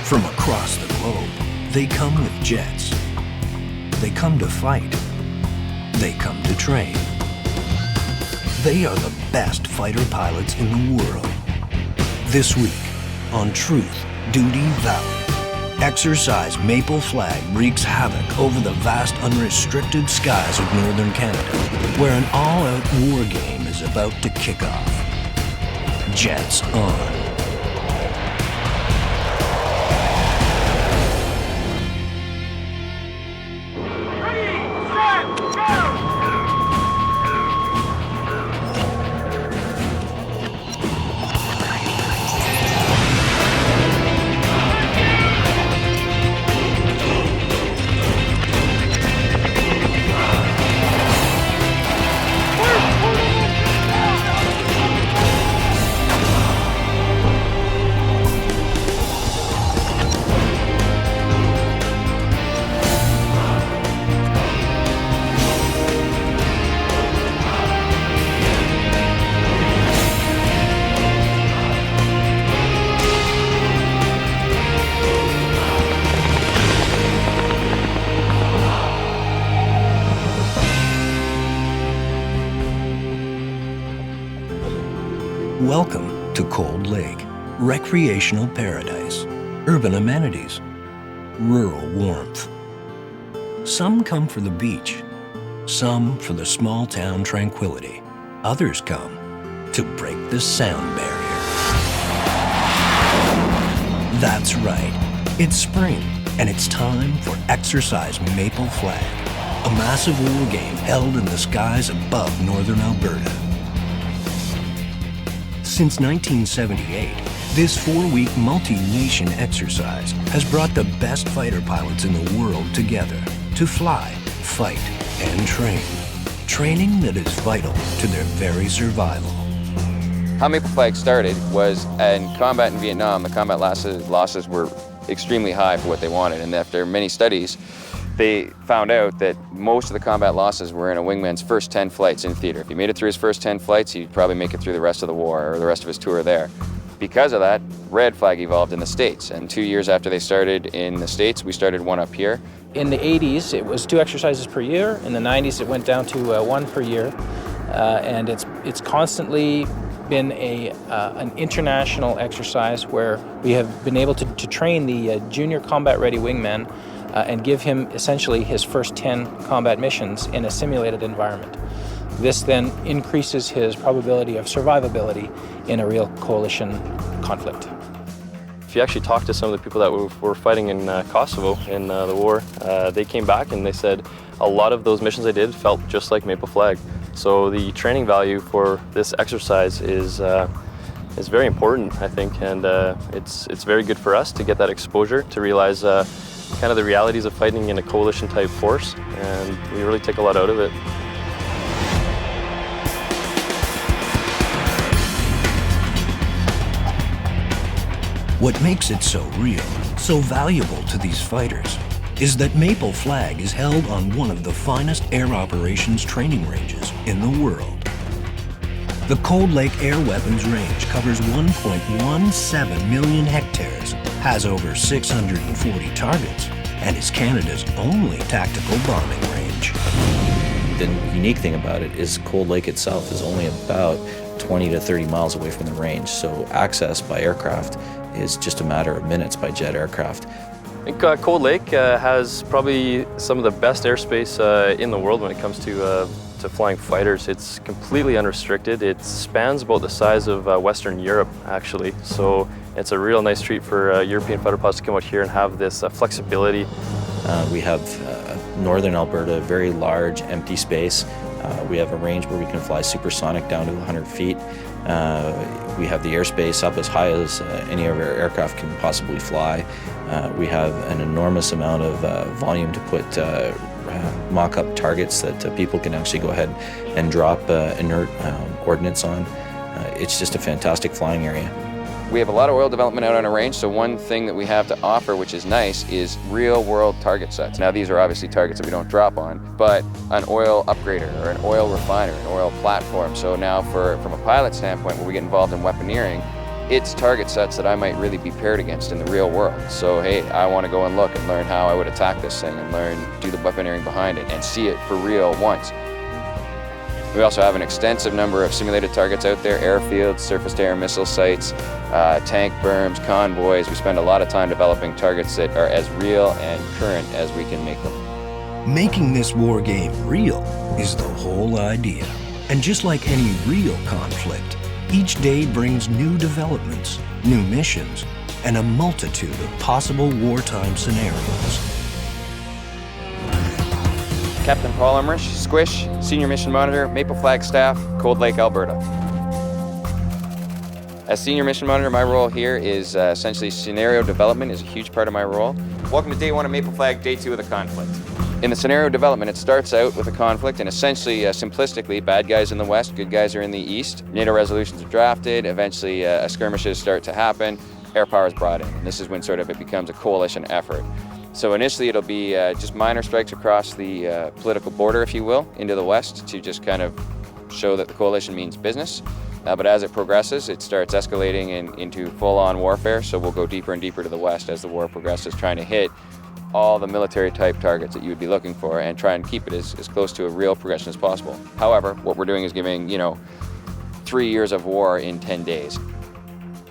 From across the globe, they come with jets. They come to fight. They come to train. They are the best fighter pilots in the world. This week on Truth, Duty, Valour, Exercise Maple Flag wreaks havoc over the vast unrestricted skies of northern Canada, where an all-out war game is about to kick off. Jets on. Welcome to Cold Lake, recreational paradise, urban amenities, rural warmth. Some come for the beach, some for the small town tranquility. Others come to break the sound barrier. That's right, it's spring and it's time for Exercise Maple Flag, a massive war game held in the skies above northern Alberta. Since 1978, this 4-week multi-nation exercise has brought the best fighter pilots in the world together to fly, fight, and train. Training that is vital to their very survival. How Maple Flag started was in combat in Vietnam. The combat losses were extremely high for what they wanted, and after many studies, they found out that most of the combat losses were in a wingman's first 10 flights in theater. If he made it through his first 10 flights, he'd probably make it through the rest of the war or the rest of his tour there. Because of that, Red Flag evolved in the States, and 2 years after they started in the States, we started one up here. In the 80s, it was 2 exercises per year. In the 90s, it went down to 1 per year, and it's constantly been an international exercise where we have been able to train the junior combat-ready wingman and give him essentially his first 10 combat missions in a simulated environment. This then increases his probability of survivability in a real coalition conflict. If you actually talk to some of the people that were fighting in Kosovo in the war, they came back and they said a lot of those missions they did felt just like Maple Flag. So the training value for this exercise is very important, I think, and it's very good for us to get that exposure, to realize kind of the realities of fighting in a coalition-type force, and we really take a lot out of it. What makes it so real, so valuable to these fighters, is that Maple Flag is held on one of the finest air operations training ranges in the world. The Cold Lake Air Weapons Range covers 1.17 million hectares, has over 640 targets, and is Canada's only tactical bombing range. The unique thing about it is Cold Lake itself is only about 20 to 30 miles away from the range, so access by aircraft is just a matter of minutes by jet aircraft. I think Cold Lake has probably some of the best airspace in the world when it comes to flying fighters. It's completely unrestricted. It spans about the size of Western Europe, actually. So it's a real nice treat for European fighter pilots to come out here and have this flexibility. We have northern Alberta, very large empty space. We have a range where we can fly supersonic down to 100 feet. We have the airspace up as high as any of our aircraft can possibly fly. We have an enormous amount of volume to put mock-up targets that people can actually go ahead and drop inert ordnance on. It's just a fantastic flying area. We have a lot of oil development out on a range, so one thing that we have to offer, which is nice, is real-world target sets. Now, these are obviously targets that we don't drop on, but an oil upgrader or an oil refiner, an oil platform. So now from a pilot standpoint, when we get involved in weaponeering, it's target sets that I might really be paired against in the real world. So hey, I want to go and look and learn how I would attack this thing and do the weaponry behind it and see it for real once. We also have an extensive number of simulated targets out there, airfields, surface-to-air missile sites, tank berms, convoys. We spend a lot of time developing targets that are as real and current as we can make them. Making this war game real is the whole idea. And just like any real conflict, each day brings new developments, new missions, and a multitude of possible wartime scenarios. Captain Paul Emrich, Squish, Senior Mission Monitor, Maple Flag Staff, Cold Lake, Alberta. As Senior Mission Monitor, my role here is essentially scenario development is a huge part of my role. Welcome to Day 1 of Maple Flag, Day 2 of the conflict. In the scenario development, it starts out with a conflict, and essentially, simplistically, bad guys in the west, good guys are in the east. NATO resolutions are drafted, eventually skirmishes start to happen, air power is brought in, and this is when sort of it becomes a coalition effort. So initially it'll be just minor strikes across the political border, if you will, into the west to just kind of show that the coalition means business. But as it progresses, it starts escalating into full-on warfare, so we'll go deeper and deeper to the west as the war progresses, trying to hit all the military-type targets that you would be looking for and try and keep it as close to a real progression as possible. However, what we're doing is giving, 3 years of war in 10 days.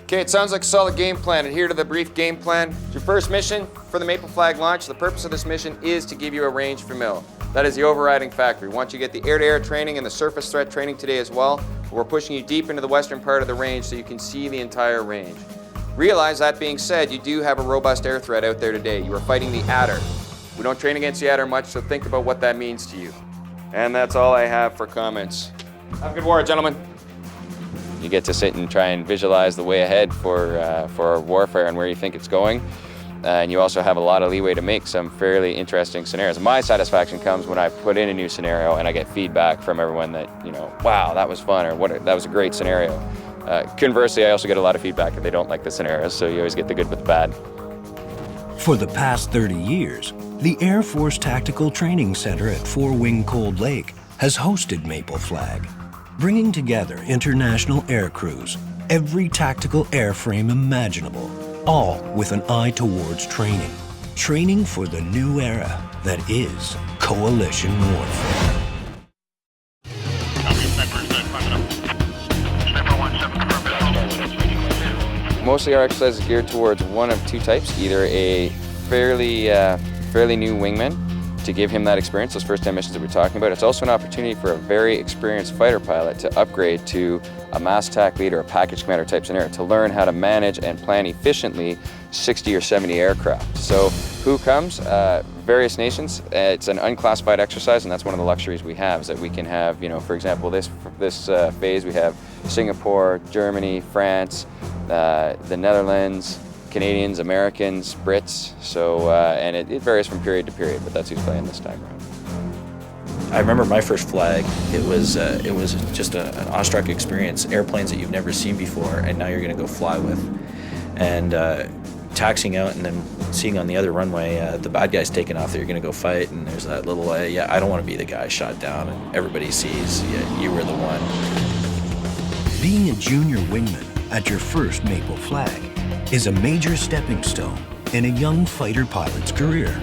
Okay, it sounds like a solid game plan. Adhere to the brief game plan. Your first mission for the Maple Flag launch, the purpose of this mission is to give you a range familiar. That is the overriding factor. We want you to get the air-to-air training and the surface threat training today as well. We're pushing you deep into the western part of the range so you can see the entire range. Realize, that being said, you do have a robust air threat out there today. You are fighting the Adder. We don't train against the Adder much, so think about what that means to you. And that's all I have for comments. Have a good war, gentlemen. You get to sit and try and visualize the way ahead for warfare and where you think it's going. And you also have a lot of leeway to make some fairly interesting scenarios. My satisfaction comes when I put in a new scenario and I get feedback from everyone that, wow, that was fun, or that was a great scenario. Conversely, I also get a lot of feedback if they don't like the scenarios, so you always get the good with the bad. For the past 30 years, the Air Force Tactical Training Center at 4-Wing Cold Lake has hosted Maple Flag, bringing together international air crews, every tactical airframe imaginable, all with an eye towards training. Training for the new era that is coalition warfare. Mostly our exercise is geared towards one of two types, either a fairly new wingman to give him that experience, those first 10 missions that we're talking about. It's also an opportunity for a very experienced fighter pilot to upgrade to a mass attack leader, a package commander type scenario, to learn how to manage and plan efficiently 60 or 70 aircraft. So who comes? Various nations. It's an unclassified exercise, and that's one of the luxuries we have, is that we can have, for example, this phase we have Singapore, Germany, France, the Netherlands, Canadians, Americans, Brits, so and it varies from period to period, but that's who's playing this time around. I remember my first flag. It was just an awestruck experience. Airplanes that you've never seen before, and now you're going to go fly with. And taxiing out and then seeing on the other runway the bad guys taking off that you're going to go fight, and there's that little, I don't want to be the guy shot down, and everybody sees you were the one. Being a junior wingman at your first Maple Flag is a major stepping stone in a young fighter pilot's career.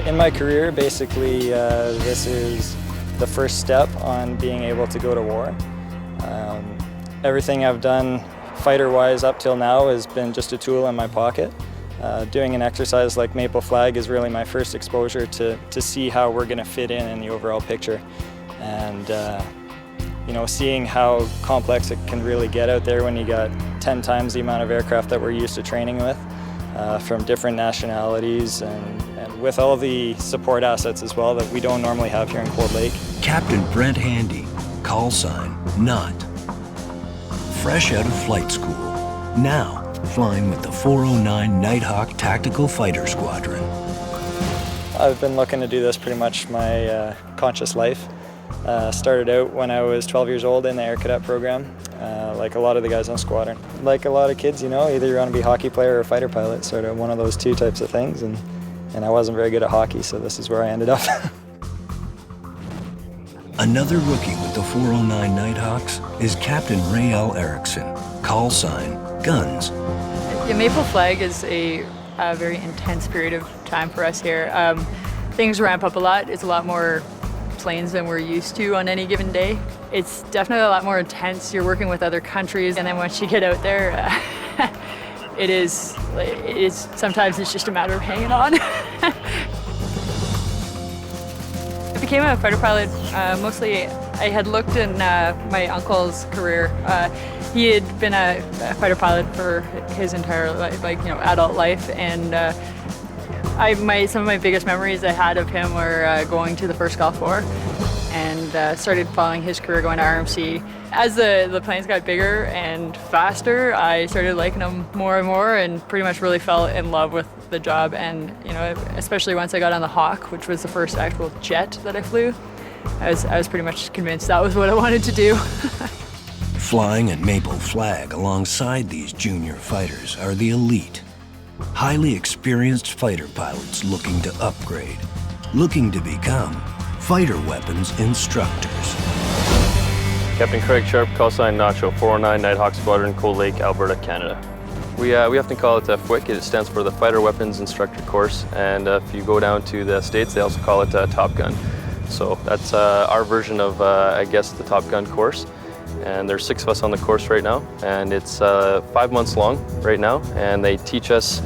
In my career, basically, this is the first step on being able to go to war. Everything I've done fighter-wise up till now has been just a tool in my pocket. Doing an exercise like Maple Flag is really my first exposure to see how we're going to fit in the overall picture. And seeing how complex it can really get out there when you got 10 times the amount of aircraft that we're used to training with, from different nationalities, and with all the support assets as well that we don't normally have here in Cold Lake. Captain Brent Handy, call sign Not. Fresh out of flight school, now flying with the 409 Nighthawk Tactical Fighter Squadron. I've been looking to do this pretty much my conscious life. Started out when I was 12 years old in the Air Cadet program, like a lot of the guys on squadron. Like a lot of kids, either you want to be a hockey player or a fighter pilot, sort of one of those two types of things, and I wasn't very good at hockey, so this is where I ended up. Another rookie with the 409 Nighthawks is Captain Ray L. Erickson, call sign guns. Yeah, Maple Flag is a very intense period of time for us here. Things ramp up a lot. It's a lot more planes than we're used to on any given day. It's definitely a lot more intense. You're working with other countries, and then once you get out there, it is sometimes it's just a matter of hanging on. I became a fighter pilot mostly. I had looked in my uncle's career. He had been a fighter pilot for his entire life, adult life, and some of my biggest memories I had of him were going to the first Gulf War, and started following his career going to RMC. As the planes got bigger and faster, I started liking them more and more, and pretty much really fell in love with the job. And especially once I got on the Hawk, which was the first actual jet that I flew, I was pretty much convinced that was what I wanted to do. Flying at Maple Flag alongside these junior fighters are the elite. Highly experienced fighter pilots looking to upgrade, looking to become fighter weapons instructors. Captain Craig Sharp, call sign Nacho, 409 Nighthawk Squadron, Cold Lake, Alberta, Canada. We often call it FWIC. It stands for the Fighter Weapons Instructor Course, and if you go down to the States, they also call it Top Gun. So that's our version of, I guess, the Top Gun course. And there's 6 of us on the course right now, and it's 5 months long right now, and they teach us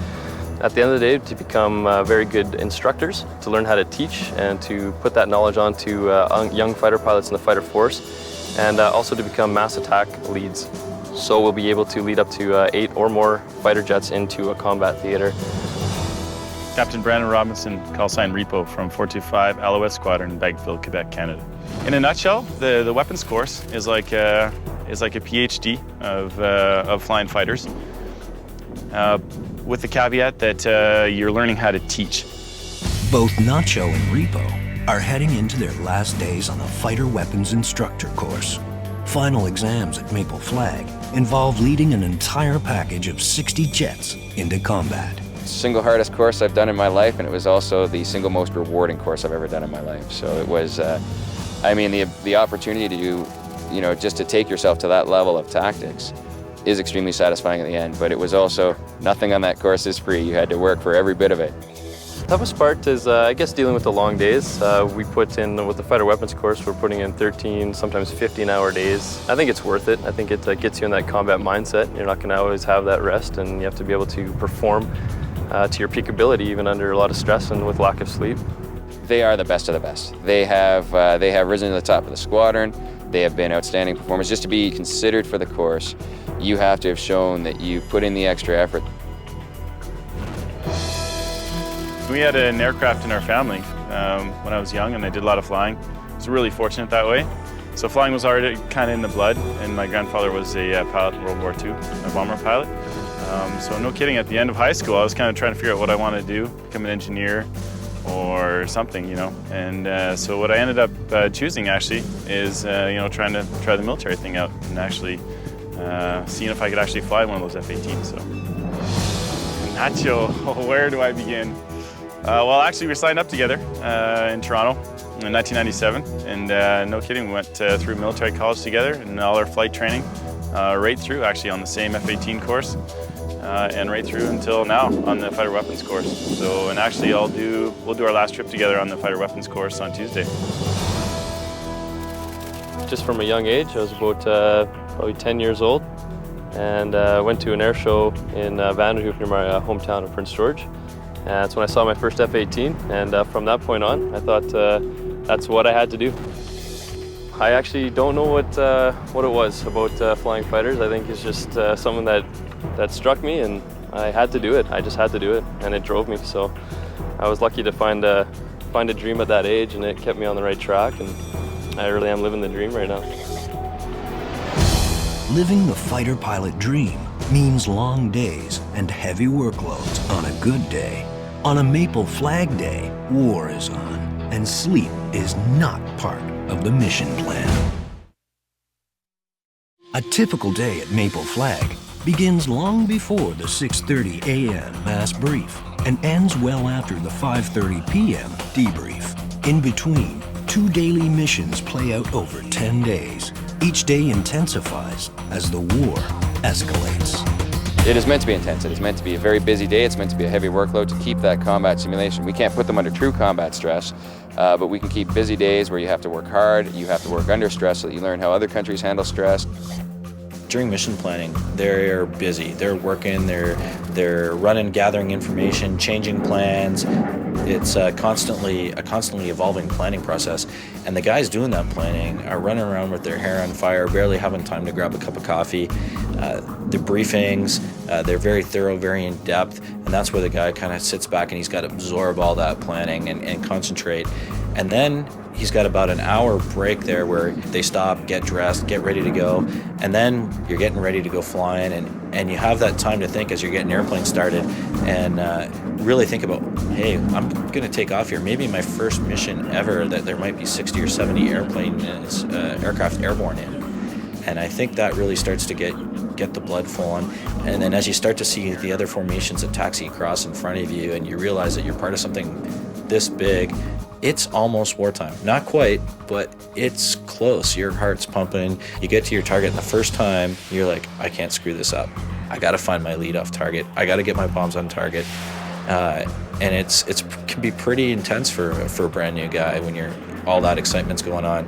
at the end of the day to become very good instructors, to learn how to teach and to put that knowledge on to young fighter pilots in the fighter force, and also to become mass attack leads. So we'll be able to lead up to 8 or more fighter jets into a combat theater. Captain Brandon Robinson, call sign Repo from 425 Alouette Squadron in Bagville, Quebec, Canada. In a nutshell, the weapons course is like a PhD of flying fighters, with the caveat that you're learning how to teach. Both Nacho and Repo are heading into their last days on the Fighter Weapons Instructor course. Final exams at Maple Flag involve leading an entire package of 60 jets into combat. Single hardest course I've done in my life, and it was also the single most rewarding course I've ever done in my life. So it was, the opportunity to do, just to take yourself to that level of tactics is extremely satisfying at the end, but it was also, nothing on that course is free. You had to work for every bit of it. The toughest part is, I guess, dealing with the long days. We put in, with the fighter weapons course, we're putting in 13, sometimes 15-hour days. I think it's worth it. I think it gets you in that combat mindset. You're not going to always have that rest, and you have to be able to perform to your peak ability, even under a lot of stress and with lack of sleep. They are the best of the best. They have risen to the top of the squadron. They have been outstanding performers. Just to be considered for the course, you have to have shown that you put in the extra effort. We had an aircraft in our family when I was young, and I did a lot of flying. I was really fortunate that way. So flying was already kind of in the blood, and my grandfather was a pilot in World War II, a bomber pilot. So no kidding, at the end of high school, I was kind of trying to figure out what I wanted to do, become an engineer or something, And so what I ended up choosing, actually, is, trying to try the military thing out and actually seeing if I could actually fly one of those F-18s. So, Nacho, where do I begin? Well, actually, we signed up together in Toronto in 1997, and no kidding, we went through military college together and all our flight training right through, actually, on the same F-18 course. And right through until now on the fighter weapons course. So, and actually we'll do our last trip together on the fighter weapons course on Tuesday. Just from a young age, I was about probably 10 years old, and went to an air show in Vanderhoof near my hometown of Prince George. And that's when I saw my first F-18, and from that point on, I thought that's what I had to do. I actually don't know what it was about flying fighters. I think it's just something that struck me, and I had to do it. I just had to do it, and it drove me. So I was lucky to find a dream at that age, and it kept me on the right track, and I really am living the dream right now. Living the fighter pilot dream means long days and heavy workloads on a good day. On a Maple Flag day, war is on, and sleep is not part of the mission plan. A typical day at Maple Flag begins long before the 6:30 a.m. mass brief and ends well after the 5:30 p.m. debrief. In between, 2 daily missions play out over 10 days. Each day intensifies as the war escalates. It is meant to be intense. It is meant to be a very busy day. It's meant to be a heavy workload to keep that combat simulation. We can't put them under true combat stress, but we can keep busy days where you have to work hard, you have to work under stress so that you learn how other countries handle stress. During mission planning, they're busy. They're working, they're running, gathering information, changing plans. It's a constantly evolving planning process. And the guys doing that planning are running around with their hair on fire, barely having time to grab a cup of coffee. The briefings, they're very thorough, very in-depth, and that's where the guy kind of sits back and he's got to absorb all that planning and concentrate. And then he's got about an hour break there where they stop, get dressed, get ready to go, and then you're getting ready to go flying, and you have that time to think as you're getting airplanes started and really think about, hey, I'm going to take off here. Maybe my first mission ever that there might be 60 or 70 aircraft airborne in. And I think that really starts to get the blood flowing. And then as you start to see the other formations that taxi across in front of you and you realize that you're part of something this big, it's almost wartime. Not quite, but it's close. Your heart's pumping. You get to your target, and the first time, you're like, I can't screw this up. I got to find my lead off target. I got to get my bombs on target. And it can be pretty intense for a brand new guy when all that excitement's going on.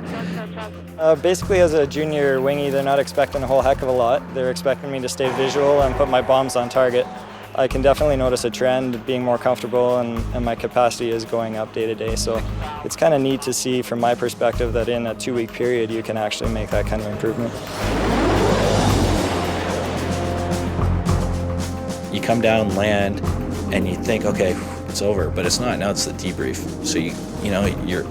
Basically, as a junior wingy, they're not expecting a whole heck of a lot. They're expecting me to stay visual and put my bombs on target. I can definitely notice a trend, being more comfortable, and my capacity is going up day to day. So it's kind of neat to see from my perspective that in a 2-week period you can actually make that kind of improvement. You come down, land, and you think, okay, it's over, but it's not. Now it's the debrief. So you're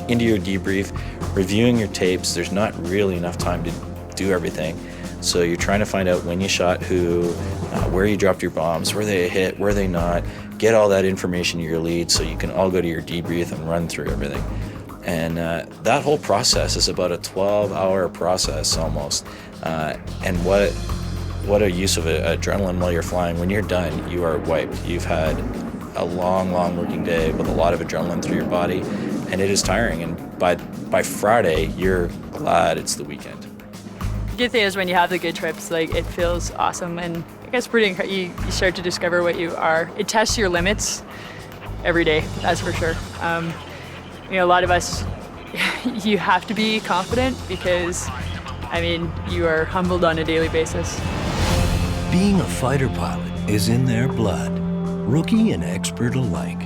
into your debrief, reviewing your tapes. There's not really enough time to do everything. So you're trying to find out when you shot who, where you dropped your bombs, were they a hit, were they not, get all that information to your lead so you can all go to your debrief and run through everything. And that whole process is about a 12-hour process almost. And what a use of adrenaline while you're flying. When you're done, you are wiped. You've had a long, long working day with a lot of adrenaline through your body, and it is tiring. And by Friday, you're glad it's the weekend. The good thing is when you have the good trips, like, it feels awesome, and I guess you start to discover what you are. It tests your limits every day, that's for sure. A lot of us, you have to be confident because, you are humbled on a daily basis. Being a fighter pilot is in their blood, rookie and expert alike.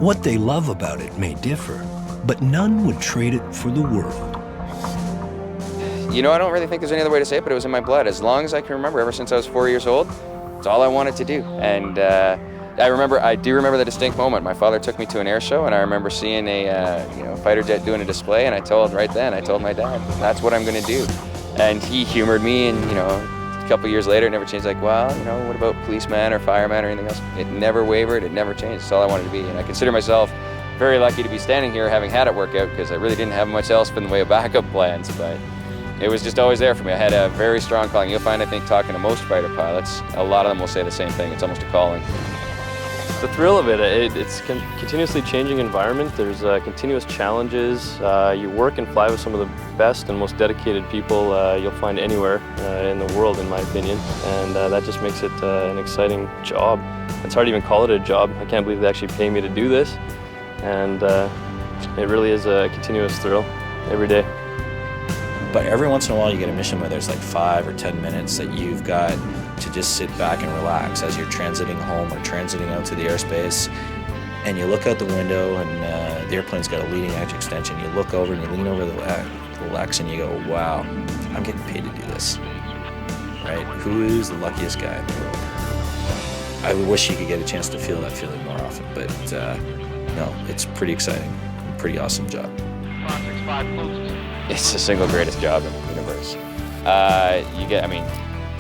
What they love about it may differ, but none would trade it for the world. I don't really think there's any other way to say it, but it was in my blood. As long as I can remember, ever since I was 4 years old, it's all I wanted to do. And I do remember the distinct moment. My father took me to an air show, and I remember seeing a fighter jet doing a display, and I told my dad, that's what I'm going to do. And he humored me, and a couple years later, it never changed. Like, well, what about policeman or fireman or anything else? It never wavered. It never changed. It's all I wanted to be. And I consider myself very lucky to be standing here having had it work out, because I really didn't have much else in the way of backup plans. But it was just always there for me. I had a very strong calling. You'll find, I think, talking to most fighter pilots, a lot of them will say the same thing. It's almost a calling. The thrill of it's a continuously changing environment. There's continuous challenges. You work and fly with some of the best and most dedicated people you'll find anywhere in the world, in my opinion. And that just makes it an exciting job. It's hard to even call it a job. I can't believe they actually pay me to do this. And it really is a continuous thrill every day. But every once in a while you get a mission where there's like 5 or 10 minutes that you've got to just sit back and relax as you're transiting home or transiting out to the airspace, and you look out the window and the airplane's got a leading edge extension. You look over and you lean over the Lex and you go, wow, I'm getting paid to do this, right? Who is the luckiest guy in the world? I wish you could get a chance to feel that feeling more often, but no, it's pretty exciting, pretty awesome job. It's the single greatest job in the universe.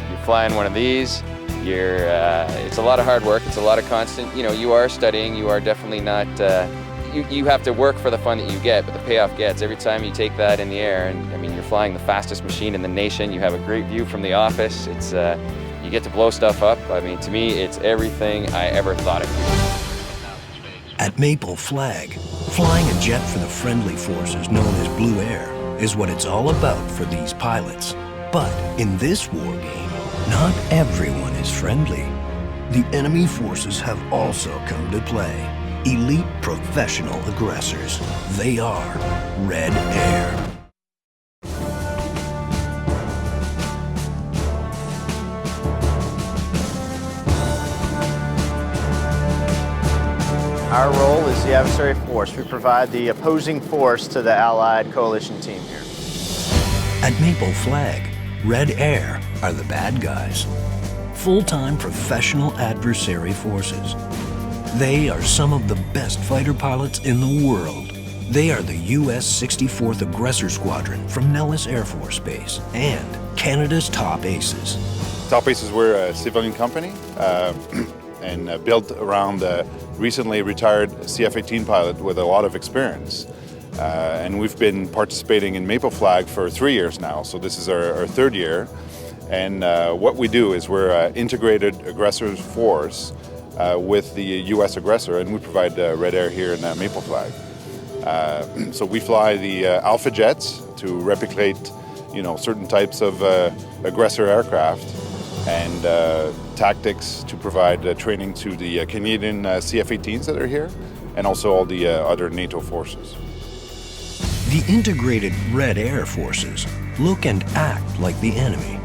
You're flying one of these, it's a lot of hard work, it's a lot of constant, you are studying, you are definitely not, you have to work for the fun that you get, but the payoff gets every time you take that in the air, and you're flying the fastest machine in the nation, you have a great view from the office, you get to blow stuff up. To me, it's everything I ever thought it would be. At Maple Flag, flying a jet for the friendly forces known as Blue Air is what it's all about for these pilots. But in this war game, not everyone is friendly. The enemy forces have also come to play. Elite professional aggressors. They are Red Air. Our role is the adversary force. We provide the opposing force to the Allied coalition team here. At Maple Flag, Red Air are the bad guys. Full-time professional adversary forces. They are some of the best fighter pilots in the world. They are the U.S. 64th Aggressor Squadron from Nellis Air Force Base and Canada's top aces. Top Aces, we're a civilian company and built around a recently retired CF-18 pilot with a lot of experience. And we've been participating in Maple Flag for 3 years now, so this is our third year. And what we do is we're an integrated aggressor force with the U.S. aggressor, and we provide Red Air here in Maple Flag. So we fly the Alpha jets to replicate, certain types of aggressor aircraft, and tactics to provide training to the Canadian CF-18s that are here, and also all the other NATO forces. The integrated Red Air forces look and act like the enemy.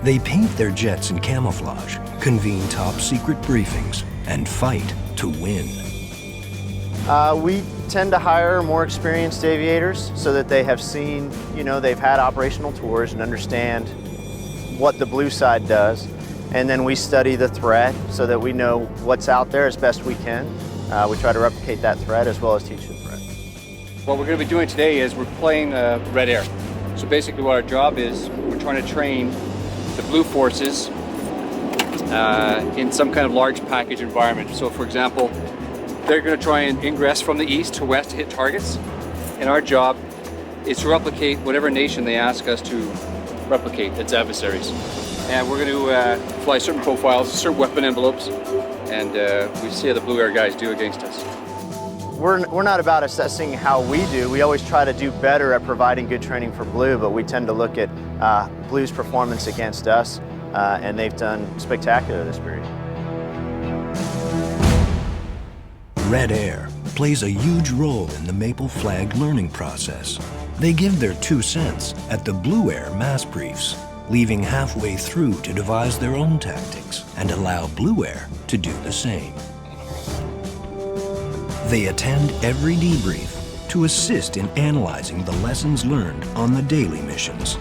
They paint their jets in camouflage, convene top-secret briefings, and fight to win. We tend to hire more experienced aviators so that they have seen, they've had operational tours and understand what the blue side does. And then we study the threat so that we know what's out there as best we can. We try to replicate that threat as well as teach the threat. What we're going to be doing today is we're playing Red Air. So basically what our job is, we're trying to train the blue forces in some kind of large package environment. So for example, they're going to try and ingress from the east to west to hit targets. And our job is to replicate whatever nation they ask us to replicate its adversaries. And we're going to fly certain profiles, certain weapon envelopes, and we see how the Blue Air guys do against us. We're not about assessing how we do. We always try to do better at providing good training for Blue, but we tend to look at Blue's performance against us, and they've done spectacular this period. Red Air plays a huge role in the Maple Flag learning process. They give their 2 cents at the Blue Air mass briefs, leaving halfway through to devise their own tactics and allow Blue Air to do the same. They attend every debrief to assist in analyzing the lessons learned on the daily missions.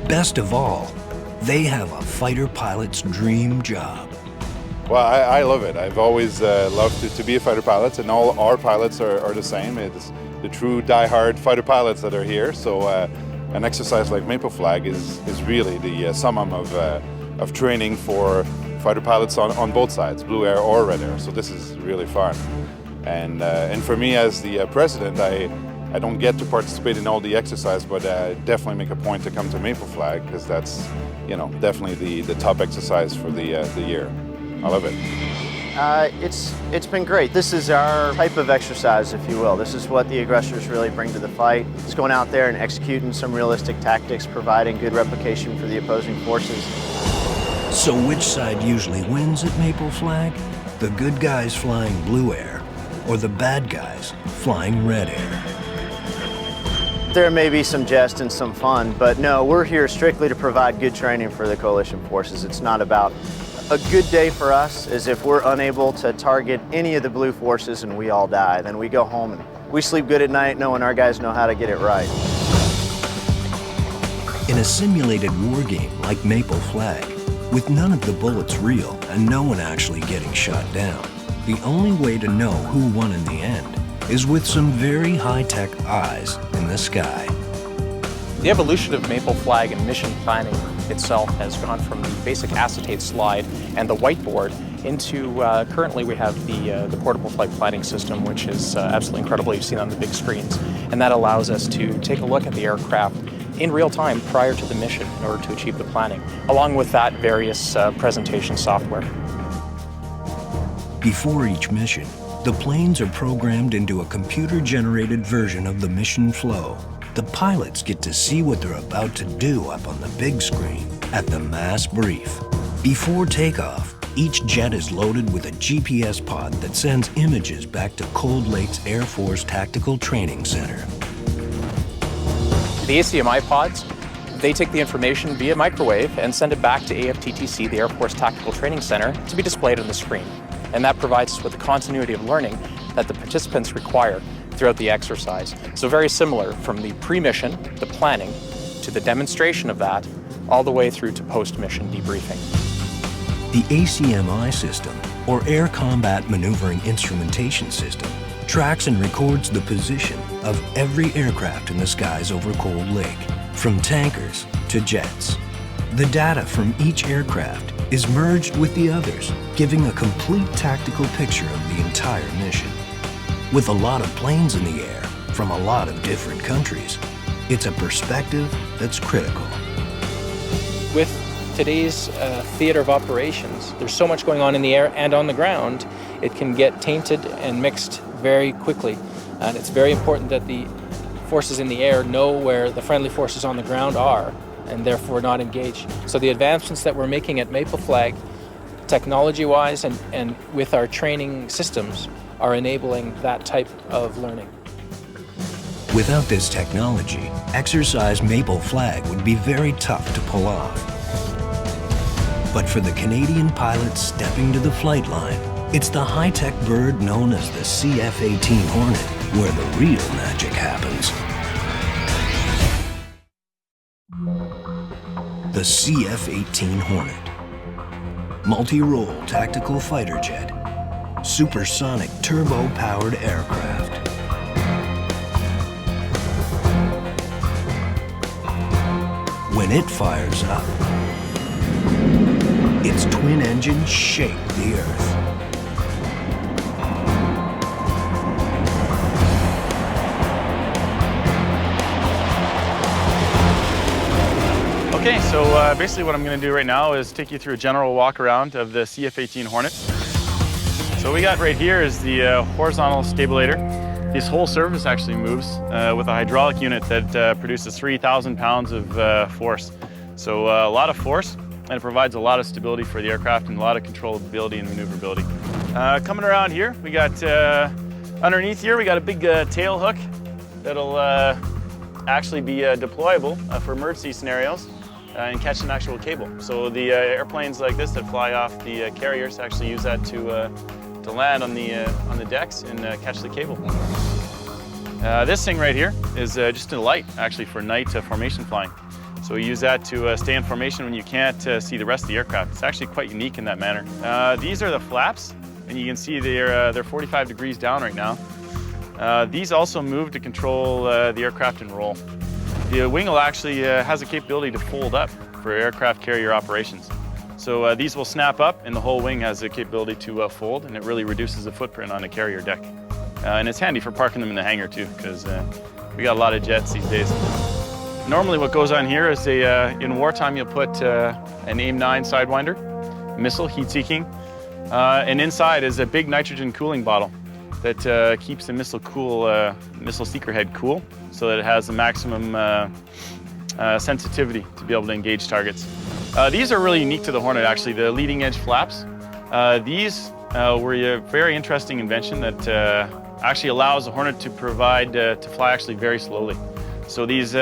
Best of all, they have a fighter pilot's dream job. Well, I love it. I've always loved to be a fighter pilot, and all our pilots are the same. It's the true die-hard fighter pilots that are here. So an exercise like Maple Flag is really the summum of training for fighter pilots on both sides, Blue Air or Red Air. So this is really fun. And for me as the president, I don't get to participate in all the exercise, but definitely make a point to come to Maple Flag because that's definitely the top exercise for the year. I love it. It's been great. This is our type of exercise, if you will. This is what the aggressors really bring to the fight. It's going out there and executing some realistic tactics, providing good replication for the opposing forces. So which side usually wins at Maple Flag? The good guys flying Blue Air or the bad guys flying Red Air? There may be some jest and some fun, but no, we're here strictly to provide good training for the coalition forces. It's not about a good day for us is if we're unable to target any of the blue forces and we all die. Then we go home and we sleep good at night knowing our guys know how to get it right. In a simulated war game like Maple Flag, with none of the bullets real and no one actually getting shot down, the only way to know who won in the end is with some very high-tech eyes in the sky. The evolution of Maple Flag and mission planning itself has gone from the basic acetate slide and the whiteboard into currently we have the portable flight planning system, which is absolutely incredible. You've seen on the big screens, and that allows us to take a look at the aircraft in real time prior to the mission in order to achieve the planning. Along with that, various presentation software. Before each mission, the planes are programmed into a computer-generated version of the mission flow the pilots get to see what they're about to do up on the big screen at the mass brief. Before takeoff, each jet is loaded with a GPS pod that sends images back to Cold Lake's Air Force Tactical Training Center. The ACMI pods, they take the information via microwave and send it back to AFTTC, the Air Force Tactical Training Center, to be displayed on the screen. And that provides us with the continuity of learning that the participants require throughout the exercise. So very similar from the pre-mission, the planning, to the demonstration of that, all the way through to post-mission debriefing. The ACMI system, or Air Combat Maneuvering Instrumentation System, tracks and records the position of every aircraft in the skies over Cold Lake, from tankers to jets. The data from each aircraft is merged with the others, giving a complete tactical picture of the entire mission. With a lot of planes in the air from a lot of different countries, it's a perspective that's critical. With today's theater of operations, there's so much going on in the air and on the ground, it can get tainted and mixed very quickly. And it's very important that the forces in the air know where the friendly forces on the ground are and therefore not engage. So the advancements that we're making at Maple Flag, technology-wise and with our training systems, are enabling that type of learning. Without this technology, exercise Maple Flag would be very tough to pull off. But for the Canadian pilots stepping to the flight line, it's the high-tech bird known as the CF-18 Hornet where the real magic happens. The CF-18 Hornet. Multi-role tactical fighter jet. Supersonic turbo-powered aircraft. When it fires up, its twin engines shake the earth. Okay, so basically what I'm going to do right now is take you through a general walk around of the CF-18 Hornet. So what we got right here is the horizontal stabilator. This whole surface actually moves with a hydraulic unit that produces 3,000 pounds of force. So a lot of force, and it provides a lot of stability for the aircraft and a lot of controllability and maneuverability. Coming around here, we got underneath here, we got a big tail hook that'll actually be deployable for emergency scenarios and catch an actual cable. So the airplanes like this that fly off the carriers actually use that to land on the decks and catch the cable. This thing right here is just a light actually for night formation flying. So we use that to stay in formation when you can't see the rest of the aircraft. It's actually quite unique in that manner. These are the flaps, and you can see they're 45 degrees down right now. These also move to control the aircraft and roll. The wing will actually has a capability to fold up for aircraft carrier operations. So these will snap up and the whole wing has the capability to fold, and it really reduces the footprint on a carrier deck. And it's handy for parking them in the hangar too, because we got a lot of jets these days. Normally what goes on here is in wartime you'll put an AIM-9 Sidewinder, missile, heat-seeking, and inside is a big nitrogen cooling bottle that keeps the missile seeker head cool so that it has the maximum sensitivity to be able to engage targets. These are really unique to the Hornet actually, the leading edge flaps. These were a very interesting invention that actually allows the Hornet to to fly actually very slowly. So these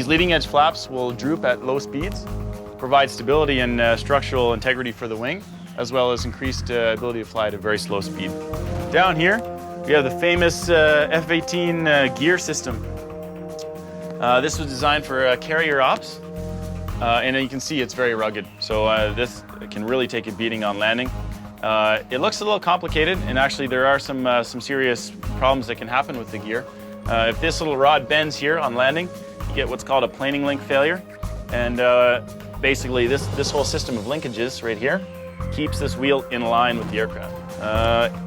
leading edge flaps will droop at low speeds, provide stability and structural integrity for the wing, as well as increased ability to fly at a very slow speed. Down here, we have the famous F-18 gear system. This was designed for carrier ops, and you can see it's very rugged. So this can really take a beating on landing. It looks a little complicated, and actually there are some serious problems that can happen with the gear. If this little rod bends here on landing, you get what's called a planing link failure. And basically this whole system of linkages right here keeps this wheel in line with the aircraft.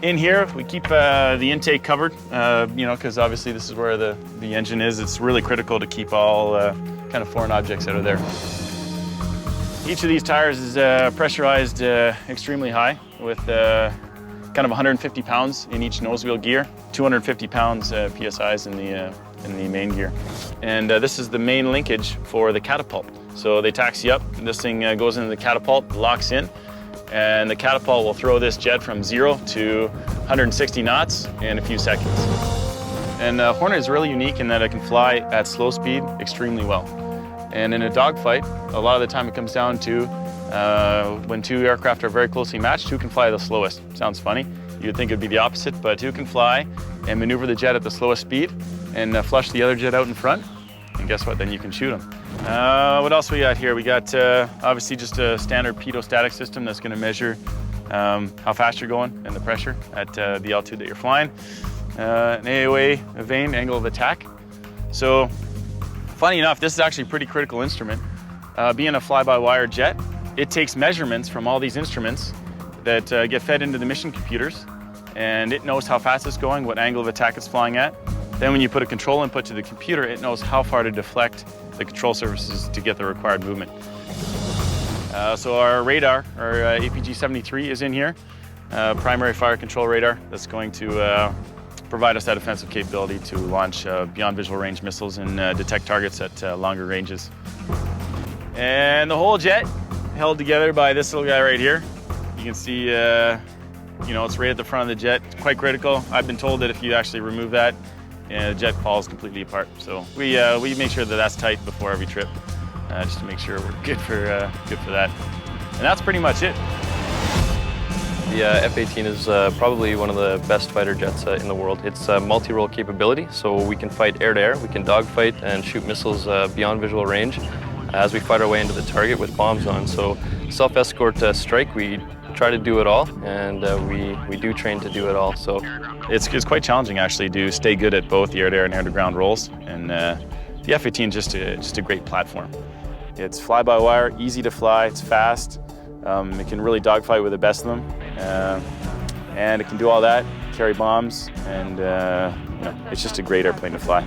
In here, we keep the intake covered, because obviously this is where the engine is. It's really critical to keep all kind of foreign objects out of there. Each of these tires is pressurized extremely high with kind of 150 pounds in each nose wheel gear, 250 pounds PSIs in in the main gear. And this is the main linkage for the catapult. So they taxi up, and this thing goes into the catapult, locks in, and the catapult will throw this jet from 0 to 160 knots in a few seconds. And Hornet is really unique in that it can fly at slow speed extremely well. And in a dogfight, a lot of the time it comes down to when two aircraft are very closely matched, who can fly the slowest. Sounds funny. You'd think it'd be the opposite, but who can fly and maneuver the jet at the slowest speed and flush the other jet out in front. And guess what? Then you can shoot them. What else we got here? We got obviously just a standard pitot-static system that's going to measure how fast you're going and the pressure at the altitude that you're flying. An AOA vane, angle of attack. So funny enough, this is actually a pretty critical instrument. Being a fly-by-wire jet, it takes measurements from all these instruments that get fed into the mission computers, and it knows how fast it's going, what angle of attack it's flying at. Then when you put a control input to the computer, it knows how far to deflect the control surfaces to get the required movement. So our radar, our APG-73 is in here, primary fire control radar that's going to provide us that offensive capability to launch beyond visual range missiles and detect targets at longer ranges. And the whole jet held together by this little guy right here. You can see, you know, it's right at the front of the jet. It's quite critical. I've been told that if you actually remove that, the jet falls completely apart. So we make sure that that's tight before every trip, just to make sure we're good for that. And that's pretty much it. The F-18 is probably one of the best fighter jets in the world. It's multi-role capability, so we can fight air-to-air, we can dogfight and shoot missiles beyond visual range as we fight our way into the target with bombs on. So self-escort strike, we try to do it all, and we do train to do it all. So it's quite challenging actually to stay good at both the air-to-air and air-to-ground roles. And the F-18 is just a great platform. It's fly-by-wire, easy to fly, it's fast. It can really dogfight with the best of them, and it can do all that, carry bombs, and you know, it's just a great airplane to fly.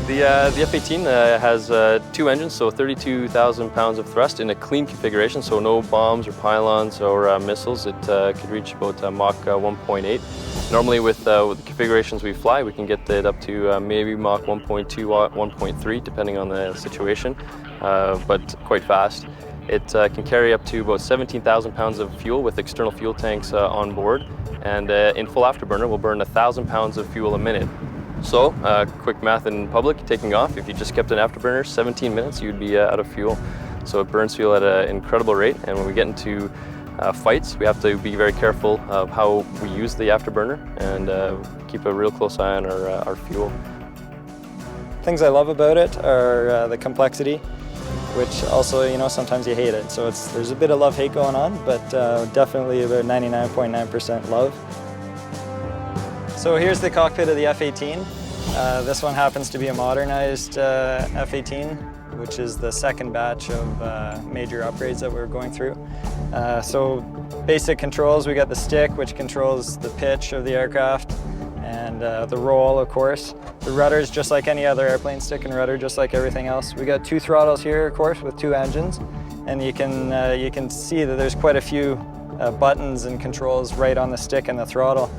The F-18 has 2 engines, so 32,000 pounds of thrust in a clean configuration, so no bombs or pylons or missiles. It could reach about Mach 1.8. Normally with the configurations we fly, we can get it up to maybe Mach 1.2, 1.3, depending on the situation, but quite fast. It can carry up to about 17,000 pounds of fuel with external fuel tanks on board, and in full afterburner will burn 1,000 pounds of fuel a minute. So, quick math in public, taking off, if you just kept an afterburner, 17 minutes, you'd be out of fuel. So it burns fuel at an incredible rate, and when we get into fights, we have to be very careful of how we use the afterburner and keep a real close eye on our fuel. Things I love about it are the complexity, which also, you know, sometimes you hate it. So there's a bit of love-hate going on, but definitely about 99.9% love. So here's the cockpit of the F-18. This one happens to be a modernized F-18, which is the second batch of major upgrades that we're going through. So basic controls, we got the stick, which controls the pitch of the aircraft, and the roll, of course. The rudder is just like any other airplane, stick and rudder, just like everything else. We got 2 throttles here, of course, with 2 engines, and you can see that there's quite a few buttons and controls right on the stick and the throttle.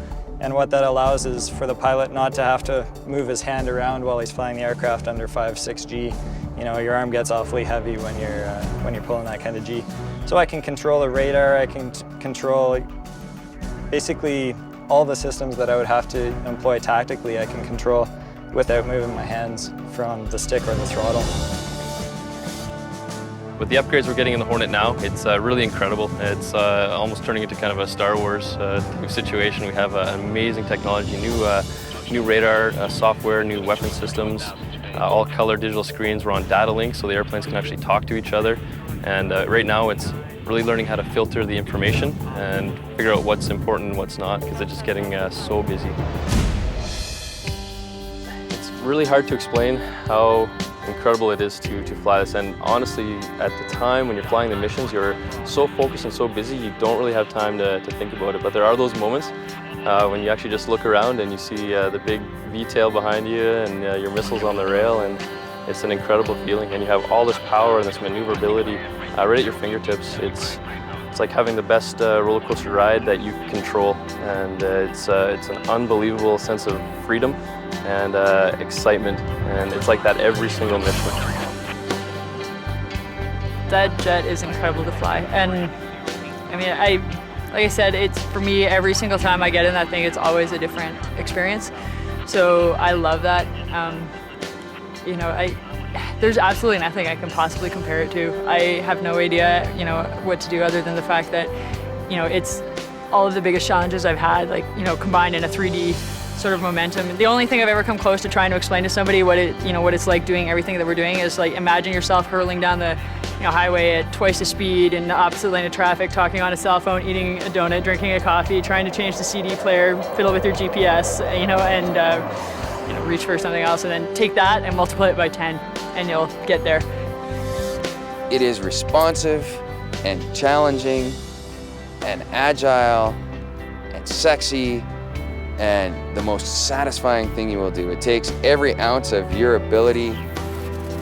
And what that allows is for the pilot not to have to move his hand around while he's flying the aircraft under 5-6 G. You know, your arm gets awfully heavy when you're pulling that kind of G. So I can control the radar, I can control basically all the systems that I would have to employ tactically, I can control without moving my hands from the stick or the throttle. With the upgrades we're getting in the Hornet now, it's really incredible. It's almost turning into kind of a Star Wars situation. We have amazing technology, new radar software, new weapon systems, all color digital screens. We're on data links, so the airplanes can actually talk to each other. And right now it's really learning how to filter the information and figure out what's important and what's not, because it's just getting so busy. It's really hard to explain how incredible it is to fly this, and honestly at the time when you're flying the missions you're so focused and so busy you don't really have time to think about it, but there are those moments when you actually just look around and you see the big V-tail behind you and your missiles on the rail, and it's an incredible feeling, and you have all this power and this maneuverability right at your fingertips. It's like having the best roller coaster ride that you control, and it's an unbelievable sense of freedom and excitement, and it's like that every single mission. That jet is incredible to fly, and I mean, like I said, it's for me every single time I get in that thing, it's always a different experience. So I love that. You know, there's absolutely nothing I can possibly compare it to. I have no idea, you know, what to do other than the fact that, you know, it's all of the biggest challenges I've had, like, you know, combined in a 3D sort of momentum. The only thing I've ever come close to trying to explain to somebody what it's like doing everything that we're doing is, like, imagine yourself hurling down the, you know, highway at twice the speed in the opposite lane of traffic, talking on a cell phone, eating a donut, drinking a coffee, trying to change the CD player, fiddle with your GPS, you know, and you know, reach for something else, and then take that and multiply it by 10, and you'll get there. It is responsive and challenging and agile and sexy and the most satisfying thing you will do. It takes every ounce of your ability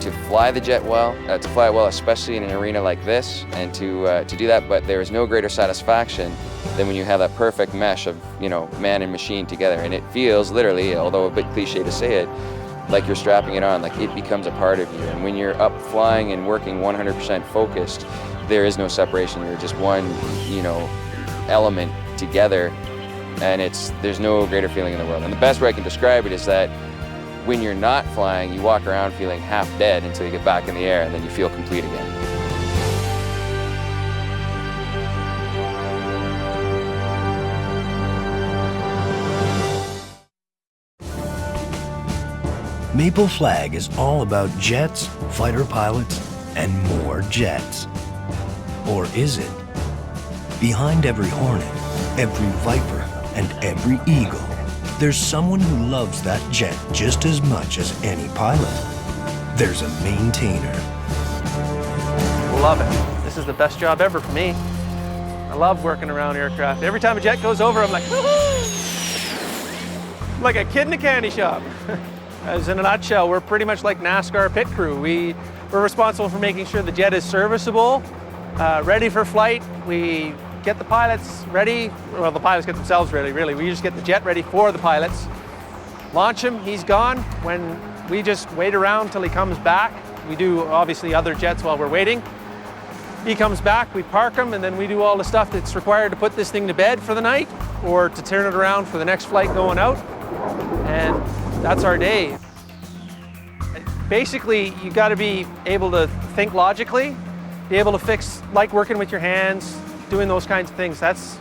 to fly the jet well, to fly it well, especially in an arena like this, and to do that. But there is no greater satisfaction than when you have that perfect mesh of, you know, man and machine together, and it feels literally, although a bit cliche to say it, like you're strapping it on, like it becomes a part of you. And when you're up flying and working 100% focused, there is no separation. You're just one, you know, element together, and there's no greater feeling in the world. And the best way I can describe it is that when you're not flying, you walk around feeling half dead until you get back in the air, and then you feel complete again. Maple Flag is all about jets, fighter pilots, and more jets. Or is it? Behind every Hornet, every Viper, and every Eagle, there's someone who loves that jet just as much as any pilot. There's a maintainer. Love it. This is the best job ever for me. I love working around aircraft. Every time a jet goes over, I'm like, woohoo! I'm like a kid in a candy shop. As in a nutshell, we're pretty much like NASCAR pit crew. We're responsible for making sure the jet is serviceable, ready for flight. We get the pilots ready. Well, the pilots get themselves ready, really. We just get the jet ready for the pilots. Launch him, he's gone. When we just wait around till he comes back. We do, obviously, other jets while we're waiting. He comes back, we park him, and then we do all the stuff that's required to put this thing to bed for the night or to turn it around for the next flight going out. And that's our day. Basically, you got to be able to think logically, be able to fix, like working with your hands, doing those kinds of things. That's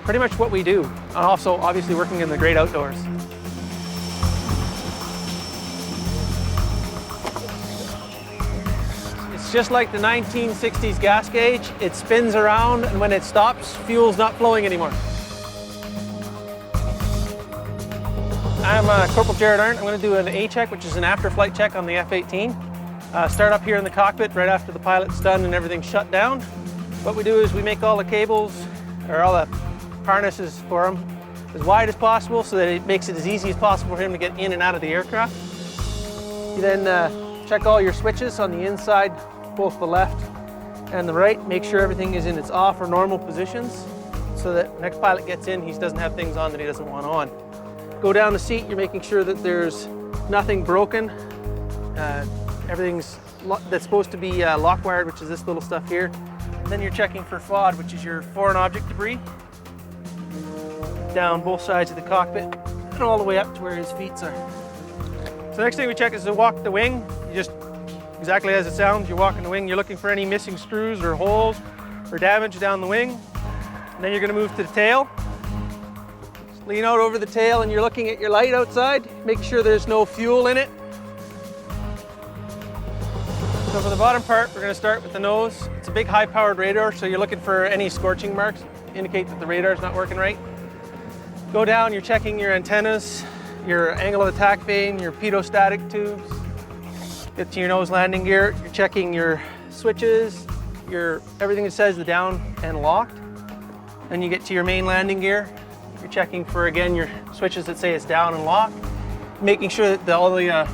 pretty much what we do. And also, obviously, working in the great outdoors. It's just like the 1960s gas gauge. It spins around, and when it stops, fuel's not flowing anymore. I'm Corporal Jared Arndt. I'm going to do an A check, which is an after-flight check on the F-18. Start up here in the cockpit right after the pilot's done and everything's shut down. What we do is we make all the cables, or all the harnesses for him, as wide as possible so that it makes it as easy as possible for him to get in and out of the aircraft. You then check all your switches on the inside, both the left and the right. Make sure everything is in its off or normal positions so that the next pilot gets in, he doesn't have things on that he doesn't want on. Go down the seat, you're making sure that there's nothing broken. Everything's that's supposed to be lock wired, which is this little stuff here. And then you're checking for FOD, which is your foreign object debris. Down both sides of the cockpit and all the way up to where his feet are. So the next thing we check is to walk the wing. You just, exactly as it sounds, you're walking the wing. You're looking for any missing screws or holes or damage down the wing. And then you're going to move to the tail. Lean out over the tail and you're looking at your light outside, making sure there's no fuel in it. So for the bottom part, we're going to start with the nose. It's a big high-powered radar, so you're looking for any scorching marks, indicate that the radar's not working right. Go down, you're checking your antennas, your angle of attack vane, your pitot-static tubes. Get to your nose landing gear, you're checking your switches, everything that says the down and locked. Then you get to your main landing gear. You're checking for, again, your switches that say it's down and locked. Making sure that all the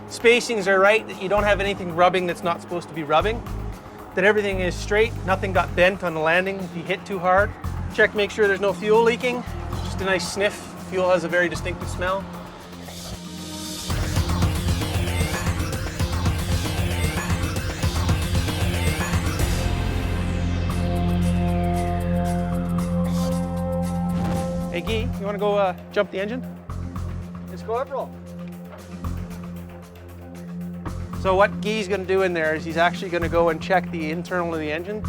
spacings are right, that you don't have anything rubbing that's not supposed to be rubbing. That everything is straight, nothing got bent on the landing if you hit too hard. Check, make sure there's no fuel leaking. Just a nice sniff. Fuel has a very distinctive smell. Hey Guy, you want to go jump the engine? It's Corporal. So what Guy's going to do in there is he's actually going to go and check the internal of the engine,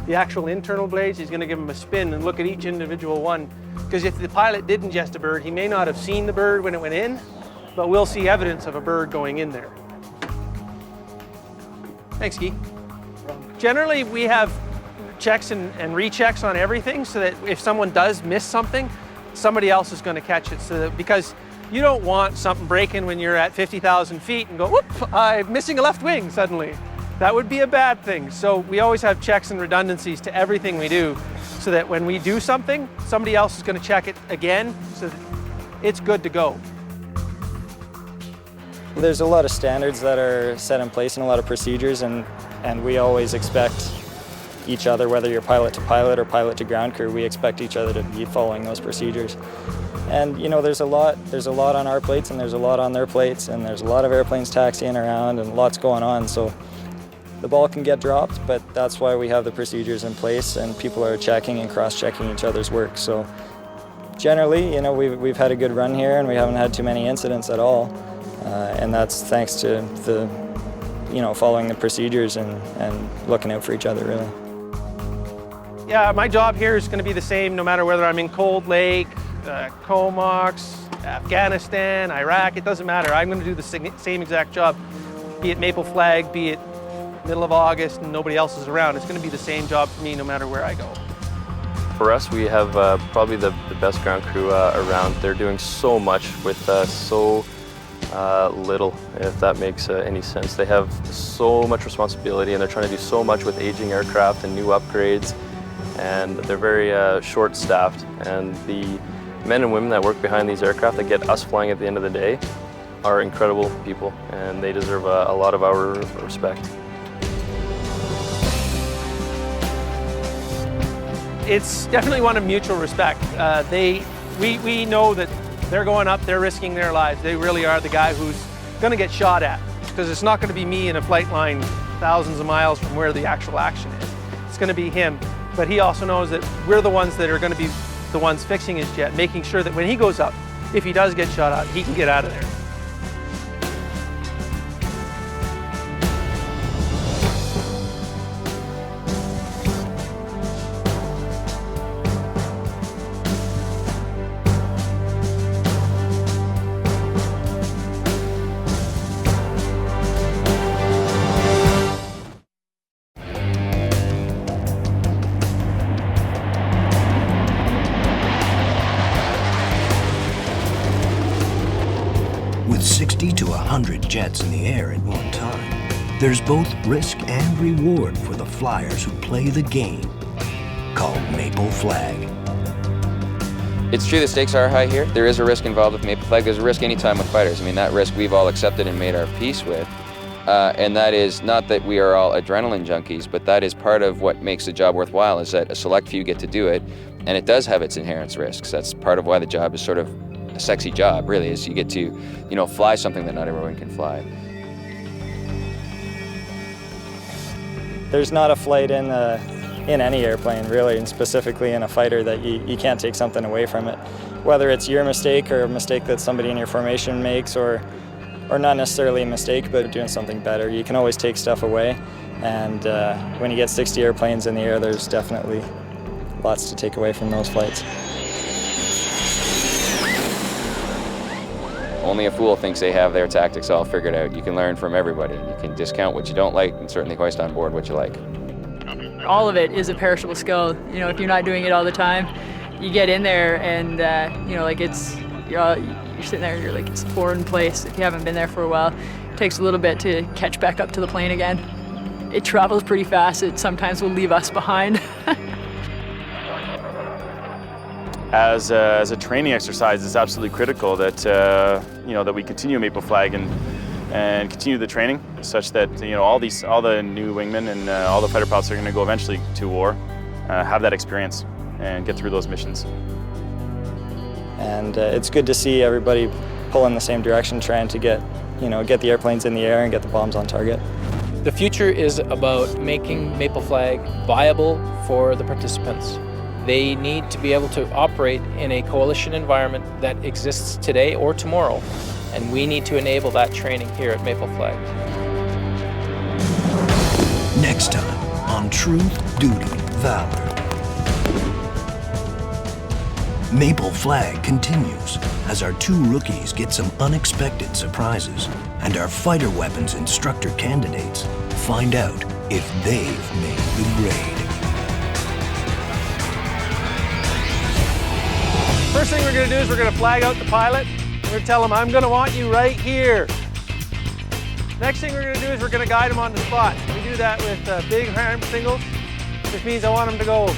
the actual internal blades. He's going to give them a spin and look at each individual one. Because if the pilot did ingest a bird, he may not have seen the bird when it went in, but we'll see evidence of a bird going in there. Thanks, Guy. Generally, we have checks and rechecks on everything so that if someone does miss something, somebody else is going to catch it. So that, because you don't want something breaking when you're at 50,000 feet and go, whoop, I'm missing a left wing suddenly. That would be a bad thing. So we always have checks and redundancies to everything we do so that when we do something, somebody else is going to check it again so that it's good to go. There's a lot of standards that are set in place and a lot of procedures, and we always expect each other, whether you're pilot to pilot or pilot to ground crew, we expect each other to be following those procedures. And you know, there's a lot on our plates and there's a lot on their plates, and there's a lot of airplanes taxiing around and lots going on, so the ball can get dropped, but that's why we have the procedures in place and people are checking and cross-checking each other's work. So generally, you know, we've had a good run here and we haven't had too many incidents at all, and that's thanks to the, you know, following the procedures and looking out for each other, really. Yeah, my job here is going to be the same no matter whether I'm in Cold Lake, Comox, Afghanistan, Iraq, it doesn't matter. I'm going to do the same exact job, be it Maple Flag, be it middle of August and nobody else is around. It's going to be the same job for me no matter where I go. For us, we have probably the best ground crew around. They're doing so much with so little, if that makes any sense. They have so much responsibility and they're trying to do so much with aging aircraft and new upgrades, and they're very short-staffed. And the men and women that work behind these aircraft that get us flying at the end of the day are incredible people, and they deserve a lot of our respect. It's definitely one of mutual respect. We know that they're going up, they're risking their lives. They really are the guy who's going to get shot at, because it's not going to be me in a flight line thousands of miles from where the actual action is. It's going to be him. But he also knows that we're the ones that are going to be the ones fixing his jet, making sure that when he goes up, if he does get shot at, he can get out of there. With 60 to 100 jets in the air at one time, there's both risk and reward for the flyers who play the game called Maple Flag. It's true the stakes are high here. There is a risk involved with Maple Flag. There's a risk anytime with fighters. I mean, that risk we've all accepted and made our peace with. And that is not that we are all adrenaline junkies, but that is part of what makes the job worthwhile, is that a select few get to do it, and it does have its inherent risks. That's part of why the job is sort of a sexy job, really, is you get to, you know, fly something that not everyone can fly. There's not a flight in any airplane, really, and specifically in a fighter, that you can't take something away from it. Whether it's your mistake or a mistake that somebody in your formation makes, or not necessarily a mistake, but doing something better. You can always take stuff away, and when you get 60 airplanes in the air, there's definitely lots to take away from those flights. Only a fool thinks they have their tactics all figured out. You can learn from everybody. You can discount what you don't like and certainly hoist on board what you like. All of it is a perishable skill. You know, if you're not doing it all the time, you get in there and, you know, like you're sitting there and you're like, it's a foreign place. If you haven't been there for a while, it takes a little bit to catch back up to the plane again. It travels pretty fast. It sometimes will leave us behind. As a training exercise, it's absolutely critical that you know, that we continue Maple Flag and continue the training, such that, you know, all the new wingmen and all the fighter pilots that are going to go eventually to war have that experience and get through those missions. And it's good to see everybody pull in the same direction, trying to get the airplanes in the air and get the bombs on target. The future is about making Maple Flag viable for the participants. They need to be able to operate in a coalition environment that exists today or tomorrow, and we need to enable that training here at Maple Flag. Next time on Truth, Duty, Valor. Maple Flag continues as our two rookies get some unexpected surprises and our fighter weapons instructor candidates find out if they've made the grade. First thing we're going to do is we're going to flag out the pilot. We're going to tell him, I'm going to want you right here. Next thing we're going to do is we're going to guide him on the spot. We do that with big arm singles. This means I want him to go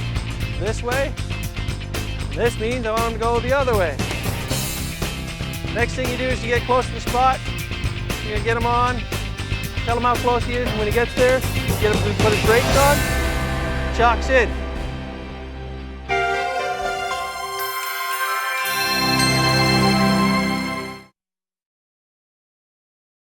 this way. This means I want him to go the other way. Next thing you do is you get close to the spot. You're gonna get him on, tell him how close he is, and when he gets there, get him to put his brakes on, chocks in.